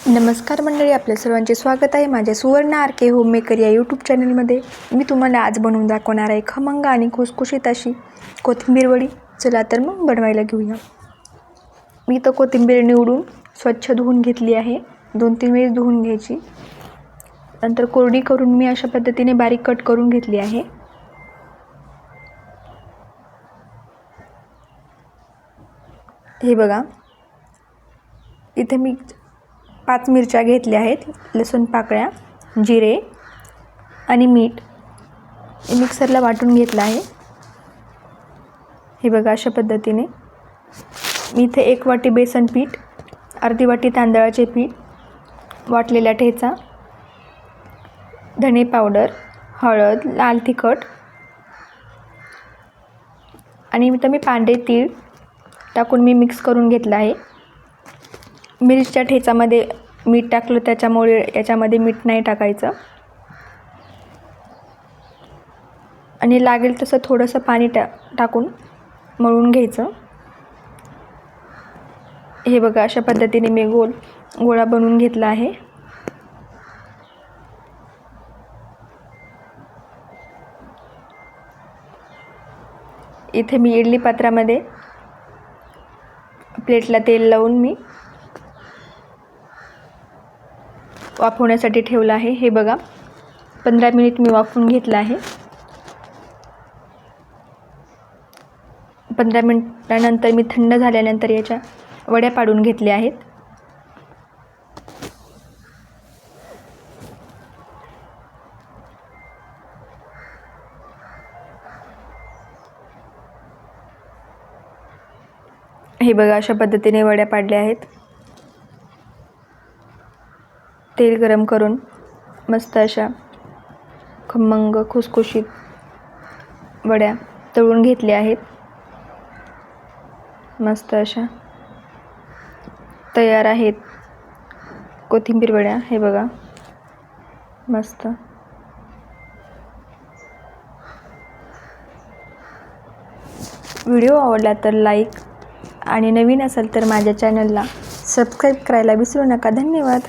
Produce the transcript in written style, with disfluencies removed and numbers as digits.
नमस्कार मंडळी, आपल्या सर्वांचे स्वागत आहे माझ्या सुवर्ण आर.के. होममेकर या यूट्यूब चॅनलमध्ये. मी तुम्हाला आज बनवून दाखवणार आहे खमंग आणि खुसखुशीत अशी कोथिंबीर वडी. चला तर मग बनवायला घेऊया. मी तर कोथिंबीर निवडून स्वच्छ धुवून घेतली आहे. 2-3 वेळेस धुवून घ्यायची. नंतर कोरडी करून मी अशा पद्धतीने बारीक कट करून घेतली आहे. हे बघा, इथे मी 5 मिरच्या घेतल्या आहेत, लसूण पाकळ्या, जिरे आणि मीठ मिक्सरला वाटून घेतलं आहे. हे बघा, अशा पद्धतीने मी इथे 1 वाटी बेसन पीठ, अर्धी वाटी तांदळाचे पीठ, वाटलेला ठेचा, धणे पावडर, हळद, लाल तिखट आणि इथं मी पांढरे तीळ टाकून मी मिक्स करून घेतलं आहे. मिरच्या ठेचामध्ये मीठ टाकलं, त्याच्यामुळे याच्यामध्ये मीठ नाही टाकायचं आणि लागेल तसं थोडंसं पाणी टाकून मळून घ्यायचं. हे बघा, अशा पद्धतीने मी गोळा बनवून घेतला आहे. इथे मी इडली पात्रामध्ये प्लेटला तेल लावून मी वाफवण्यासाठी ठेवलं आहे. हे बघा, 15 मिनिट मी वाफवून घेतलं आहे. 15 मिनिटानंतर मी थंड झाल्यानंतर याच्या वड्या पाडून घेतल्या आहेत. हे बघा, अशा पद्धतीने वड्या पाडल्या आहेत. तेल गरम करून मस्त अशा खमंग खुसखुशीत वड्या तळून घेतल्या आहेत. मस्त अशा तयार आहेत कोथिंबीर वड्या. हे बघा, मस्त. व्हिडिओ आवडला तर लाईक आणि नवीन असेल तर माझ्या चॅनलला सबस्क्राईब करायला विसरू नका. धन्यवाद.